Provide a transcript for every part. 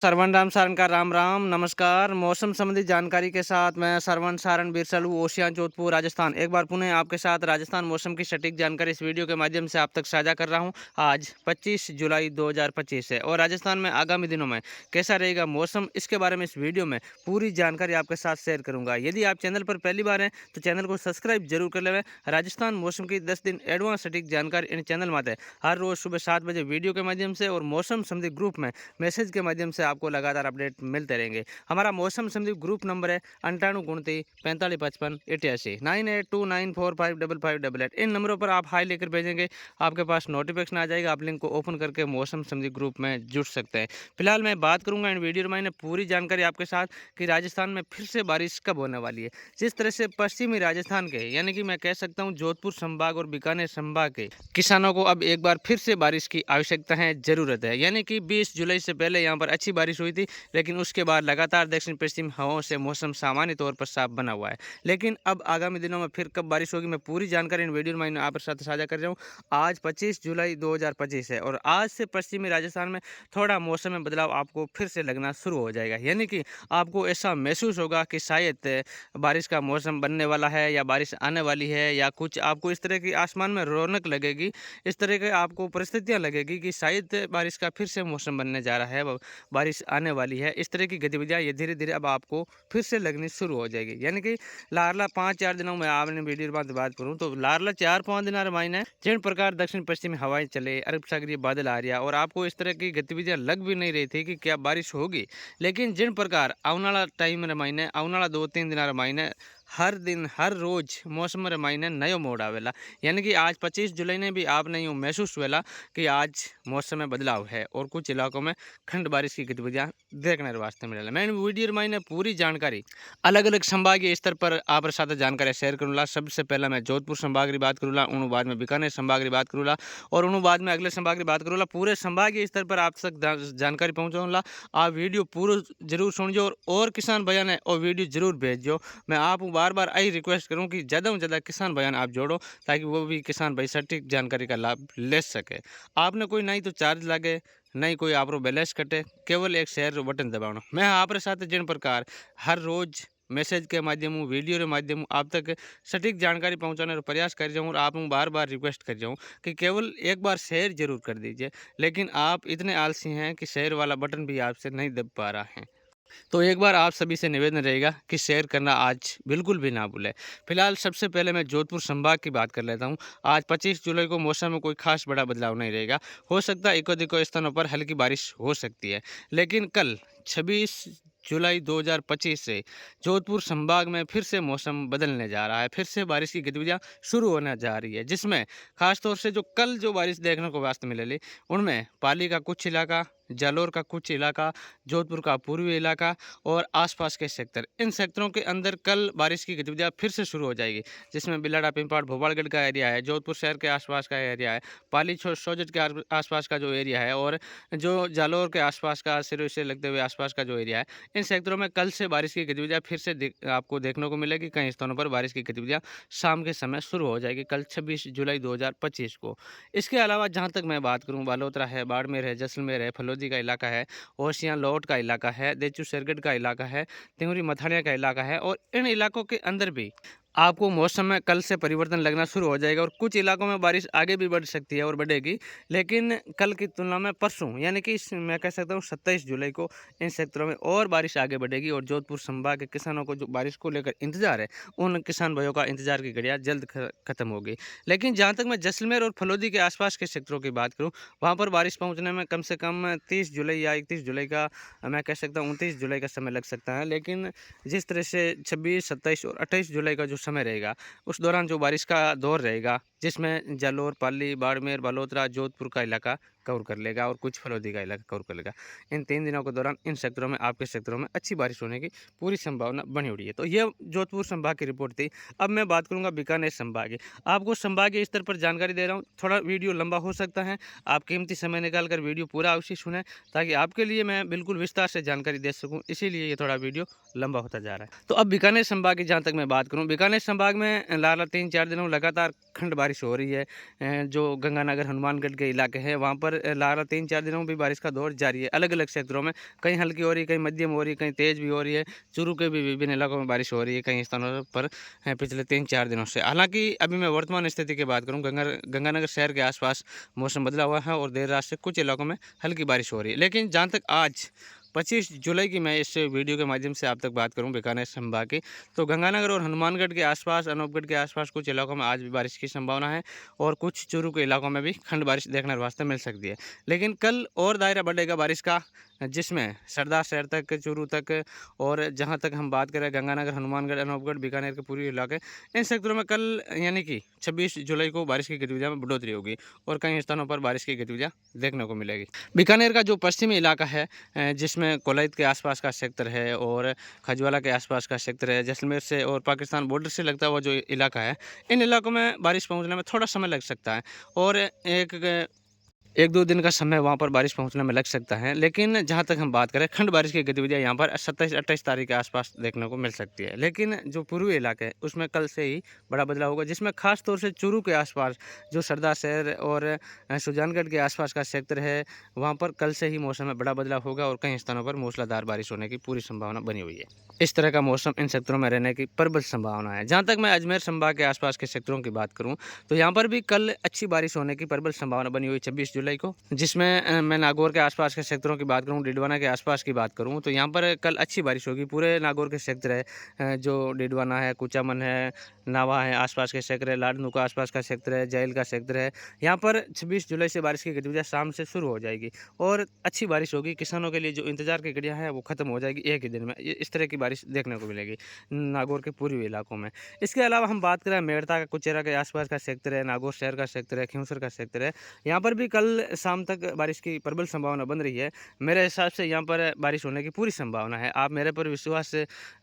सरवण राम सारन का राम राम नमस्कार। मौसम संबंधी जानकारी के साथ मैं सरवण सारन बिरसलू ओशियां जोधपुर राजस्थान एक बार पुनः आपके साथ राजस्थान मौसम की सटीक जानकारी इस वीडियो के माध्यम से आप तक साझा कर रहा हूं। आज 25 जुलाई 2025 है और राजस्थान में आगामी दिनों में कैसा रहेगा मौसम, इसके बारे में इस वीडियो में पूरी जानकारी आपके साथ शेयर करूंगा। यदि आप चैनल पर पहली बार हैं तो चैनल को सब्सक्राइब जरूर कर लें। राजस्थान मौसम की 10 दिन एडवांस सटीक जानकारी इन चैनल में हर रोज सुबह 7 बजे वीडियो के माध्यम से और मौसम संबंधी ग्रुप में मैसेज के माध्यम से आपको लगातार अपडेट मिलते रहेंगे। हमारा मौसम संबंधी ग्रुप नंबर है 9829 4555 88 9829455588। इन नंबरों पर आप हाई लेकर भेजेंगे, आपके पास नोटिफिकेशन आ जाएगा। आप लिंक को ओपन करके मौसम संबंधी ग्रुप में जुड़ सकते हैं। फिलहाल मैं बात करूंगा इन वीडियो में पूरी जानकारी आपके साथ कि राजस्थान में फिर से बारिश कब होने वाली है। जिस तरह से पश्चिमी राजस्थान के यानी कि मैं कह सकता हूं जोधपुर संभाग और बीकानेर संभाग के किसानों को अब एक बार फिर से बारिश की आवश्यकता है, जरूरत है। यानी कि 20 जुलाई से पहले यहाँ पर अच्छी बारिश हुई थी, लेकिन उसके बाद लगातार दक्षिण पश्चिम हवाओं से मौसम सामान्य तौर पर साफ बना हुआ है। लेकिन अब आगामी दिनों में फिर कब बारिश होगी मैं पूरी जानकारी इन वीडियो में आप साथ साझा कर रहा हूँ। आज 25 जुलाई 2025 है और आज से पश्चिमी राजस्थान में थोड़ा मौसम में बदलाव आपको फिर से लगना शुरू हो जाएगा। यानी कि आपको ऐसा महसूस होगा कि शायद बारिश का मौसम बनने वाला है या बारिश आने वाली है, या कुछ आपको इस तरह की आसमान में रौनक लगेगी, इस तरह के आपको परिस्थितियां लगेगी कि शायद बारिश का फिर से मौसम बनने जा रहा है, बारिश आने वाली है। इस तरह की गतिविधियां ये धीरे धीरे अब आपको फिर से लगनी शुरू हो जाएगी। यानी कि लारला 5-4 दिनों में आपने वीडियो बात करूँ तो लारला 4-5 दिन महीने जिन प्रकार दक्षिण पश्चिमी हवाएं चले, अरब सागरीय बादल आ रहा और आपको इस तरह की गतिविधियां लग भी नहीं रही थी कि क्या बारिश होगी। लेकिन जिन प्रकार आने टाइम महीने आने 2-3 दिन महीने हर दिन हर रोज मौसम महीने नयो मोड़ आवेला। यानी कि आज 25 जुलाई ने भी आपने यूँ महसूस हुआ कि आज मौसम में बदलाव है और कुछ इलाकों में खंड बारिश की गतिविधियां देखने वास्ते मिले। मैं वीडियो में पूरी जानकारी अलग अलग संभागीय स्तर पर आप साथ जानकारी शेयर करूँगा। सबसे पहला मैं जोधपुर संभाग की बात करूँगा, उन बाद में बीकानेर संभाग की बात करूँगा और उन बाद में अगले संभाग की बात करूँगा। पूरे संभागीय स्तर पर आप तक जानकारी पहुँचाऊँगा। आप वीडियो पूरा जरूर सुनियो और किसान भैया ने और वीडियो जरूर भेजियो। मैं आप बार बार यही रिक्वेस्ट करूँ कि ज़्यादा से ज़्यादा किसान भैया आप जोड़ो, ताकि वो भी किसान भाई सटीक जानकारी का लाभ ले सके। आपने कोई नहीं तो चार्ज लगे, नहीं कोई आप बैलेंस कटे, केवल एक शेयर बटन दबाना। मैं आप साथ जिन प्रकार हर रोज मैसेज के माध्यम वीडियो के माध्यम आप तक सटीक जानकारी पहुंचाने का प्रयास कर जाऊँ और आप बार बार रिक्वेस्ट कर जाऊँ कि केवल एक बार शेयर जरूर कर दीजिए। लेकिन आप इतने आलसी हैं कि शेयर वाला बटन भी आपसे नहीं दब पा रहा है। तो एक बार आप सभी से निवेदन रहेगा कि शेयर करना आज बिल्कुल भी ना भूलें। फिलहाल सबसे पहले मैं जोधपुर संभाग की बात कर लेता हूं। आज 25 जुलाई को मौसम में कोई खास बड़ा बदलाव नहीं रहेगा। हो सकता है एक-दो स्थानों पर हल्की बारिश हो सकती है, लेकिन कल 26 जुलाई 2025 से जोधपुर संभाग में फिर से मौसम बदलने जा रहा है। फिर से बारिश की गतिविधियां शुरू होने जा रही है, जिसमें खासतौर से जो कल जो बारिश देखने को वास्ते मिलेगी, उनमें पाली का कुछ इलाका, जालोर का कुछ इलाका, जोधपुर का पूर्वी इलाका और आसपास के सेक्टर, इन सेक्टरों के अंदर कल बारिश की गतिविधियां फिर से शुरू हो जाएगी। जिसमें बिलाड़ा, पिंपाड़, भोपालगढ़ का एरिया है, जोधपुर शहर के आसपास का एरिया है, पाली सोजत के आसपास का जो एरिया है और जो जालोर के आसपास का सिरोही से लगते हुए आसपास का जो एरिया है, इन सेक्टरों में कल से बारिश की गतिविधियां फिर से आपको देखने को मिलेगी। कई स्थानों पर बारिश की गतिविधियां शाम के समय शुरू हो जाएगी कल 26 जुलाई 2025 को। इसके अलावा जहाँ तक मैं बात करूँ, बालोतरा है, बाड़मेर है, जैसलमेर है, फलोदी का इलाका है, ओसियां लोट का इलाका है, देचू सरगढ़ का इलाका है, तिंगरी मथानिया का इलाका है और इन इलाकों के अंदर भी आपको मौसम में कल से परिवर्तन लगना शुरू हो जाएगा और कुछ इलाकों में बारिश आगे भी बढ़ सकती है और बढ़ेगी। लेकिन कल की तुलना में परसों यानी कि मैं कह सकता हूँ 27 जुलाई को इन क्षेत्रों में और बारिश आगे बढ़ेगी और जोधपुर संभाग के किसानों को जो बारिश को लेकर इंतजार है, उन किसान भाइयों का इंतजार की घड़ियाँ जल्द खत्म होगी। लेकिन जहाँ तक मैं जैसलमेर और फलोदी के आसपास के क्षेत्रों की बात करूँ, वहाँ पर बारिश पहुँचने में कम से कम 30 जुलाई या 31 जुलाई का, मैं कह सकता हूँ 29 जुलाई का समय लग सकता है। लेकिन जिस तरह से 26, 27 और 28 जुलाई का जो समय रहेगा, उस दौरान जो बारिश का दौर रहेगा, जिसमें जालोर, पाली, बाड़मेर, बालोतरा, जोधपुर का इलाका कवर कर लेगा और कुछ फलोदी का इलाका कवर कर लेगा। इन 3 दिनों के दौरान इन सेक्टरों में, आपके सेक्टरों में अच्छी बारिश होने की पूरी संभावना बनी हुई है। तो ये जोधपुर संभाग की रिपोर्ट थी। अब मैं बात करूँगा बीकानेर संभाग की। आपको संभागीय स्तर पर जानकारी दे रहा हूँ, थोड़ा वीडियो लंबा हो सकता है। आप कीमती समय निकाल कर वीडियो पूरा अवश्य सुनें, ताकि आपके लिए मैं बिल्कुल विस्तार से जानकारी दे सकूँ, इसीलिए ये थोड़ा वीडियो लंबा होता जा रहा है। तो अब बीकानेर संभाग की जहाँ तक मैं बात करूँ, बीकानेर संभाग में लाला 3-4 दिनों लगातार खंड बारिश बारिश हो रही है। जो गंगानगर हनुमानगढ़ के इलाके हैं वहाँ पर लगातार 3-4 दिनों में भी बारिश का दौर जारी है। अलग-अलग क्षेत्रों में कहीं हल्की हो रही है, कहीं मध्यम हो रही है, कहीं तेज़ भी हो रही है। चूरू के भी विभिन्न इलाकों में बारिश हो रही है कई स्थानों पर पिछले 3-4 दिनों से। हालाँकि अभी मैं वर्तमान स्थिति की बात करूँ, गंगानगर शहर के आस-पास मौसम बदला हुआ है और देर रात से कुछ इलाकों में हल्की बारिश हो रही है। लेकिन जहाँ तक आज 25 जुलाई की मैं इस वीडियो के माध्यम से आप तक बात करूं बीकानेर संभाग की, तो गंगानगर और हनुमानगढ़ के आसपास, अनूपगढ़ के आसपास कुछ इलाकों में आज भी बारिश की संभावना है और कुछ चूरू के इलाकों में भी खंड बारिश देखने वास्ते मिल सकती है। लेकिन कल और दायरा बढ़ेगा बारिश का, जिसमें सरदार शहर तक, चूरू तक और जहां तक हम बात करें गंगानगर, हनुमानगढ़, अनूपगढ़, बीकानेर के पूरे इलाके, इन सेक्टरों में कल यानी कि 26 जुलाई को बारिश की गतिविधियों में बढ़ोतरी होगी और कई स्थानों पर बारिश की गतिविधियाँ देखने को मिलेगी। बीकानेर का जो पश्चिमी इलाका है, जिसमें कोलाइद के आसपास का सेक्टर है और खजवाला के आसपास का सेक्टर है, जैसलमेर से और पाकिस्तान बॉर्डर से लगता हुआ जो इलाका है, इन इलाकों में बारिश पहुंचने में थोड़ा समय लग सकता है और एक 1-2 दिन का समय वहाँ पर बारिश पहुँचने में लग सकता है। लेकिन जहाँ तक हम बात करें, खंड बारिश की गतिविधियाँ यहाँ पर 27-28 तारीख के आसपास देखने को मिल सकती है। लेकिन जो पूर्वी इलाके हैं उसमें कल से ही बड़ा बदलाव होगा, जिसमें खास तौर से चूरू के आसपास जो सरदार शहर और सुजानगढ़ के आसपास का क्षेत्र है, वहाँ पर कल से ही मौसम में बड़ा बदलाव होगा और कई स्थानों पर मूसलाधार बारिश होने की पूरी संभावना बनी हुई है। इस तरह का मौसम इन क्षेत्रों में रहने की प्रबल संभावना है। जहाँ तक मैं अजमेर संभाग के आसपास के क्षेत्रों की बात करूँ, तो यहाँ पर भी कल अच्छी बारिश होने की प्रबल संभावना बनी हुई 26 जुलाई को, जिसमें मैं नागौर के आसपास के क्षेत्रों की बात करूं, डिडवाना के आसपास की बात करूं, तो यहां पर कल अच्छी बारिश होगी। पूरे नागौर के क्षेत्र है, जो डिडवाना है, कुचामन है, नावा है, आसपास के क्षेत्र है, लाडनू का आसपास का क्षेत्र है, जैल का क्षेत्र है, यहाँ पर 26 जुलाई से बारिश की गतिविधियाँ शाम से शुरू हो जाएगी और अच्छी बारिश होगी। किसानों के लिए जो इंतजार की घड़ियाँ हैं वो खत्म हो जाएगी एक ही दिन में। इस तरह की बारिश देखने को मिलेगी नागौर के पूर्वी इलाकों में। इसके अलावा हम बात करें मेड़ता का, कुचेरा के आसपास का क्षेत्र है, नागौर शहर का क्षेत्र है, खिंवसर का क्षेत्र है, यहाँ पर भी कल शाम तक बारिश की प्रबल संभावना बन रही है। मेरे हिसाब से यहाँ पर बारिश होने की पूरी संभावना है। आप मेरे पर विश्वास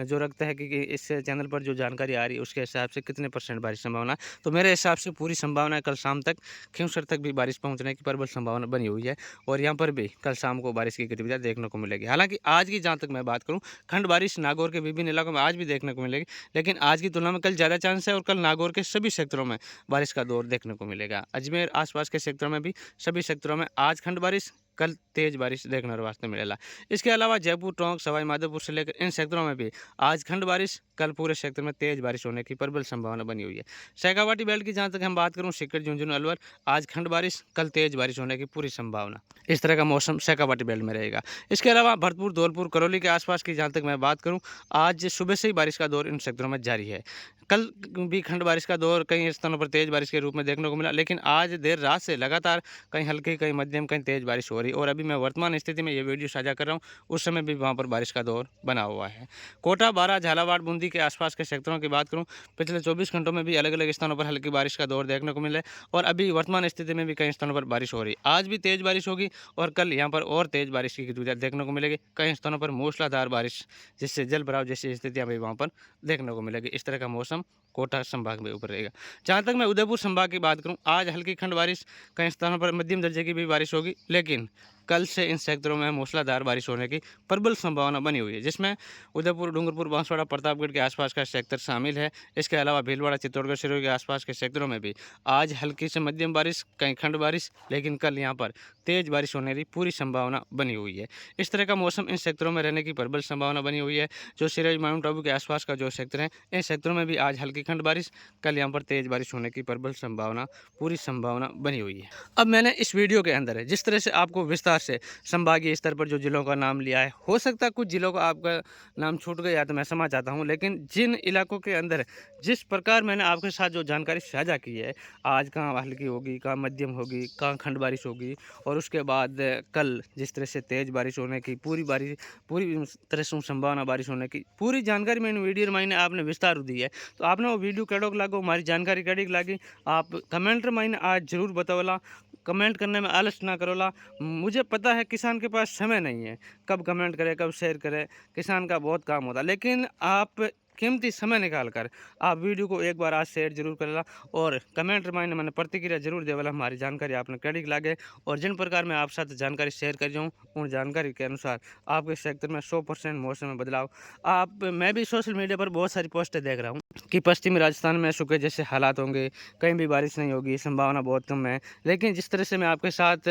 जो रखते हैं कि इस चैनल पर जो जानकारी आ रही है उसके हिसाब से कितने % बारिश संभावना है, तो मेरे हिसाब से पूरी संभावना है कल शाम तक खिंवसर तक भी बारिश पहुँचने की प्रबल संभावना बनी हुई है और यहाँ पर भी कल शाम को बारिश की गतिविधियाँ देखने को मिलेगी। हालांकि आज की जहाँ तक मैं बात करूँ, खंड बारिश नागौर के विभिन्न इलाकों में आज भी देखने को मिलेगी, लेकिन आज की तुलना में कल ज़्यादा चांस है और कल नागौर के सभी क्षेत्रों में बारिश का दौर देखने को मिलेगा। अजमेर आसपास के क्षेत्रों में भी सभी क्षेत्रों में आज खंड बारिश, कल तेज बारिश देखने वास्ते मिलेगा। इसके अलावा जयपुर, टोंक, सवाई माधोपुर से लेकर इन क्षेत्रों में भी आज खंड बारिश, कल पूरे क्षेत्र में तेज बारिश होने की प्रबल संभावना बनी हुई है। शेखावाटी बेल्ट की जहाँ तक हम बात करूँ, सीकर, झुंझुनू, अलवर, आज खंड बारिश, कल तेज बारिश होने की पूरी संभावना। इस तरह का मौसम शेखावाटी बेल्ट में रहेगा। इसके अलावा भरतपुर, धौलपुर, करौली के आसपास की जहाँ तक मैं बात करूँ, आज सुबह से ही बारिश का दौर इन क्षेत्रों में जारी है। कल भी खंड बारिश का दौर कई स्थानों पर तेज बारिश के रूप में देखने को मिला, लेकिन आज देर रात से लगातार कहीं हल्की, कहीं मध्यम, कहीं तेज बारिश हो रही और अभी मैं वर्तमान स्थिति में ये वीडियो साझा कर रहा हूँ, उस समय भी वहाँ पर बारिश का दौर बना हुआ है। कोटा, बारा, झालावाड़, बूंदी के आसपास के क्षेत्रों की बात करूँ, पिछले 24 घंटों में भी अलग अलग स्थानों पर हल्की बारिश का दौर देखने को मिला और अभी वर्तमान स्थिति में भी कई स्थानों पर बारिश हो रही। आज भी तेज बारिश होगी और कल यहाँ पर और तेज बारिश की गतिविधियाँ देखने को मिलेगी। कई स्थानों पर मूसलाधार बारिश, जिससे जल भराव जैसी स्थितियाँ भी वहाँ पर देखने को मिलेगी। इस तरह का मौसम कोटा संभाग में ऊपर रहेगा। जहाँ तक मैं उदयपुर संभाग की बात करूँ, आज हल्की खंड बारिश, कई स्थानों पर मध्यम दर्जे की भी बारिश होगी, लेकिन कल से इन क्षेत्रों में मूसलाधार बारिश होने की प्रबल संभावना बनी हुई है, जिसमें उदयपुर, डूंगरपुर, बांसवाड़ा, प्रतापगढ़ के आसपास का सेक्टर शामिल है। इसके अलावा भीलवाड़ा, चित्तौड़गढ़, सिरोही के आसपास के क्षेत्रों में भी आज हल्की से मध्यम बारिश, कहीं खंड बारिश, लेकिन कल यहाँ पर तेज बारिश होने की पूरी संभावना बनी हुई है। इस तरह का मौसम इन क्षेत्रों में रहने की प्रबल संभावना बनी हुई है। जो सिरोही, माउंट आबू के आसपास का जो क्षेत्र है, इन क्षेत्रों में भी आज हल्की खंड बारिश, कल यहाँ पर तेज बारिश होने की प्रबल संभावना, पूरी संभावना बनी हुई है। अब मैंने इस वीडियो के अंदर जिस तरह से आपको विस्तार से संभागीय स्तर पर जो जिलों का नाम लिया है, हो सकता है कुछ जिलों का आपका नाम छूट गया तो मैं क्षमा चाहता हूं, लेकिन जिन इलाकों के अंदर जिस प्रकार मैंने आपके साथ जो जानकारी साझा की है, आज कहाँ हल्की होगी, कहाँ मध्यम होगी, कहाँ खंड बारिश होगी और उसके बाद कल जिस तरह से तेज बारिश होने की पूरी तरह से संभावना बारिश होने की पूरी जानकारी मैंने वीडियो मैंने आपने विस्तार दी है। तो आपने वो वीडियो कैडोक लागो, हमारी जानकारी कैडिक लागी, आप कमेंट मैंने आज जरूर बताओला। कमेंट करने में आलस ना करोला। मुझे पता है किसान के पास समय नहीं है, कब कमेंट करे, कब शेयर करे, किसान का बहुत काम होता है, लेकिन आप कीमती समय निकाल कर आप वीडियो को एक बार आज शेयर जरूर करेला और कमेंट में मैंने प्रतिक्रिया जरूर देवेला हमारी जानकारी आपने कड़ी लागे। और जिन प्रकार मैं आप साथ जानकारी शेयर कर जाऊँ उन जानकारी के अनुसार आपके क्षेत्र में 100% मौसम में बदलाव। आप मैं भी सोशल मीडिया पर बहुत सारी पोस्टें देख रहा हूँ कि पश्चिमी राजस्थान में सूखे जैसे हालात होंगे, कहीं भी बारिश नहीं होगी, संभावना बहुत कम है। लेकिन जिस तरह से मैं आपके साथ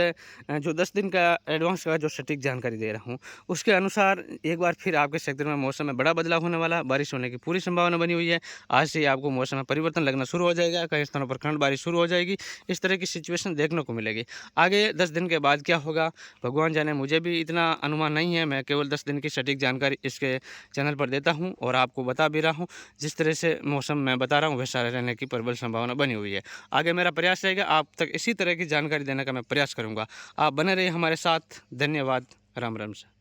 जो 10 दिन का एडवांस का जो सटीक जानकारी दे रहा हूँ, उसके अनुसार एक बार फिर आपके क्षेत्र में मौसम में बड़ा बदलाव होने वाला, बारिश होने की पूरी संभावना बनी हुई है। आज से ही आपको मौसम में परिवर्तन लगना शुरू हो जाएगा, कई स्थानों पर खंड बारिश शुरू हो जाएगी। इस तरह की सिचुएशन देखने को मिलेगी। आगे 10 दिन के बाद क्या होगा, भगवान जाने, मुझे भी इतना अनुमान नहीं है। मैं केवल 10 दिन की सटीक जानकारी इसके चैनल पर देता हूँ और आपको बता भी रहा हूँ। जिस तरह से मौसम मैं बता रहा हूँ वैसा रहने की प्रबल संभावना बनी हुई है। आगे मेरा प्रयास रहेगा आप तक इसी तरह की जानकारी देने का मैं प्रयास करूँगा। आप बने रहिए हमारे साथ। धन्यवाद। राम राम से।